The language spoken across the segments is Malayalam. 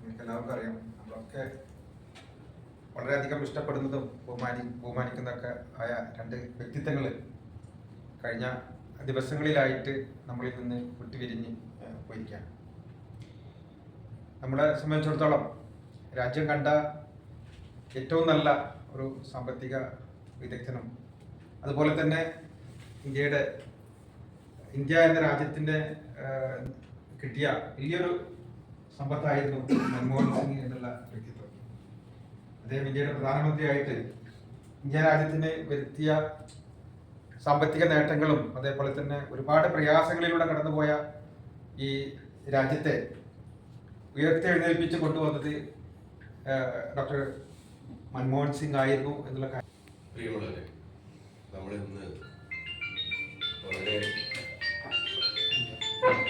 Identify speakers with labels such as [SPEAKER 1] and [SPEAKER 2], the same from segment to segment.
[SPEAKER 1] നമുക്ക് എല്ലാവർക്കും അറിയാം. നമ്മളൊക്കെ വളരെയധികം ഇഷ്ടപ്പെടുന്നതും ബഹുമാനിക്കുന്നതൊക്കെ ആയ രണ്ട് വ്യക്തിത്വങ്ങൾ കഴിഞ്ഞ ദിവസങ്ങളിലായിട്ട് നമ്മളിൽ നിന്ന് വിട്ടുപിരിഞ്ഞ് പോയിരിക്കുകയാണ്. നമ്മളെ സംബന്ധിച്ചിടത്തോളം രാജ്യം കണ്ട ഏറ്റവും നല്ല ഒരു സാമ്പത്തിക വിദഗ്ധനും അതുപോലെ തന്നെ ഇന്ത്യ എന്ന രാജ്യത്തിൻ്റെ കിട്ടിയ വലിയൊരു സമ്പത്തായിരുന്നു മൻമോഹൻ സിംഗ് എന്നുള്ള വ്യക്തിത്വം. അദ്ദേഹം ഇന്ത്യയുടെ പ്രധാനമന്ത്രിയായിട്ട് ഇന്ത്യ രാജ്യത്തിന് വരുത്തിയ സാമ്പത്തിക നേട്ടങ്ങളും അതേപോലെ തന്നെ ഒരുപാട് പ്രയാസങ്ങളിലൂടെ കടന്നുപോയ ഈ രാജ്യത്തെ ഉയർത്തെഴുന്നേൽപ്പിച്ച് കൊണ്ടുവന്നത് ഡോക്ടർ മൻമോഹൻ സിംഗ് ആയിരുന്നു എന്നുള്ള കാര്യം.
[SPEAKER 2] പ്രിയമുള്ളവരെ, നമ്മളിന്ന് വളരെ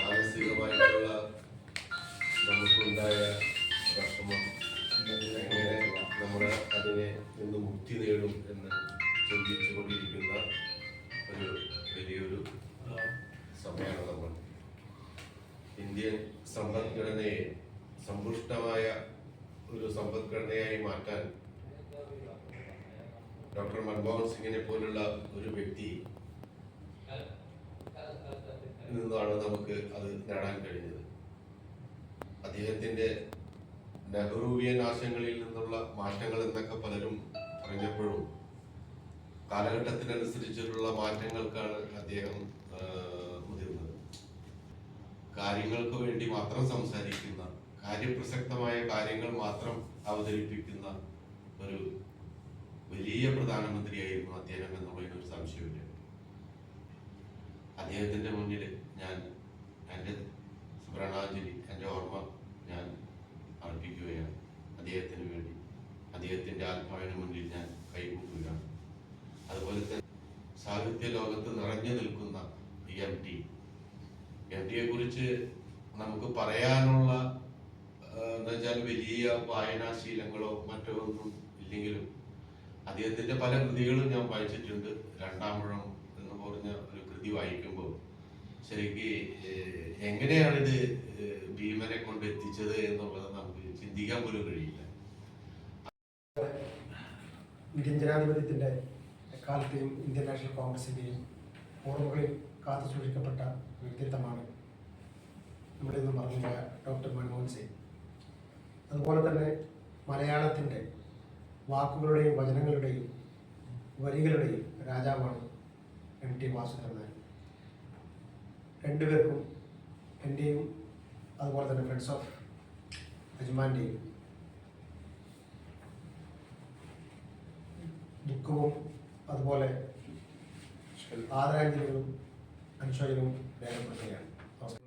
[SPEAKER 2] മാനസികമായിട്ടുള്ള നമുക്കുണ്ടായ വിഷമം എങ്ങനെ നമ്മൾ അതിനെ നിന്ന് മുക്തി നേടും എന്ന് ചിന്തിച്ചു കൊണ്ടിരിക്കുന്ന ഒരു വലിയൊരു സമയമാണ് നമ്മൾ. ഇന്ത്യൻ സമ്പദ്ഘടനയെ സമ്പുഷ്ടമായ ഒരു സമ്പദ്ഘടനയായി മാറ്റാൻ ഡോക്ടർ മൻമോഹൻ സിംഗിനെ പോലുള്ള ഒരു വ്യക്തി നിന്നാണ് നമുക്ക് അത് നേടാൻ കഴിഞ്ഞത്. അദ്ദേഹത്തിന്റെ നെഹ്റുവിയൻ ആശയങ്ങളിൽ നിന്നുള്ള മാറ്റങ്ങൾ എന്നൊക്കെ പലരും പറഞ്ഞപ്പോഴും കാലഘട്ടത്തിനനുസരിച്ചിട്ടുള്ള മാറ്റങ്ങൾക്കാണ് അദ്ദേഹം മുതിർന്നത്. കാര്യങ്ങൾക്ക് വേണ്ടി മാത്രം സംസാരിക്കുന്ന, കാര്യപ്രസക്തമായ കാര്യങ്ങൾ മാത്രം അവതരിപ്പിക്കുന്ന ഒരു വലിയ പ്രധാനമന്ത്രിയായിരുന്നു അദ്ദേഹം എന്നുള്ളതിനൊരു സംശയമില്ല. അദ്ദേഹത്തിന്റെ മുന്നിൽ ഞാൻ എൻ്റെ സ്മരണാഞ്ജലി, എൻ്റെ ഓർമ്മ ഞാൻ അർപ്പിക്കുകയാണ്. അദ്ദേഹത്തിന് വേണ്ടി അദ്ദേഹത്തിന്റെ ആത്മാവിന് മുന്നിൽ ഞാൻ കൈകൂട്ടുകയാണ്. അതുപോലെ തന്നെ സാഹിത്യ ലോകത്ത് നിറഞ്ഞു നിൽക്കുന്ന എം ടിയെ കുറിച്ച് നമുക്ക് പറയാനുള്ള എന്താ വെച്ചാൽ വലിയ വായനാശീലങ്ങളോ മറ്റോ ഒന്നും ഇല്ലെങ്കിലും അദ്ദേഹത്തിന്റെ പല കൃതികളും ഞാൻ വായിച്ചിട്ടുണ്ട്. രണ്ടാമൂഴം എന്ന് പറഞ്ഞ ഒരു കൃതി വായിക്കുമ്പോൾ ശരിക്ക് എങ്ങനെയാണിത് ഭീമനെ കൊണ്ട് എത്തിച്ചത് എന്നുള്ളത് നമുക്ക് ചിന്തിക്കാൻ പോലും കഴിയില്ല.
[SPEAKER 3] ഇന്ത്യൻ ജനാധിപത്യത്തിന്റെ എക്കാലത്തെയും ഇന്ത്യൻ നാഷണൽ കോൺഗ്രസിന്റെയും ഓർമ്മകളിൽ കാത്തു സൂക്ഷിക്കപ്പെട്ട വ്യക്തിത്വമാണ് നമ്മുടെ ഇന്ന് പറഞ്ഞുപോയ ഡോക്ടർ മൻമോഹൻ സിംഗ്. അതുപോലെ തന്നെ മലയാളത്തിൻ്റെ വാക്കുകളുടെയും വചനങ്ങളുടെയും വരികളുടെയും രാജാവാണ് MT വാസുദേവൻ നായർ. രണ്ടുപേർക്കും എൻ്റെയും അതുപോലെ തന്നെ ഫ്രണ്ട്സ് ഓഫ് അജ്മാൻ്റെയും ദുഃഖവും അതുപോലെ ആദരാഞ്ജലികളും അനുശോചനവും രേഖപ്പെടുത്തുകയാണ്.
[SPEAKER 4] നമസ്കാരം.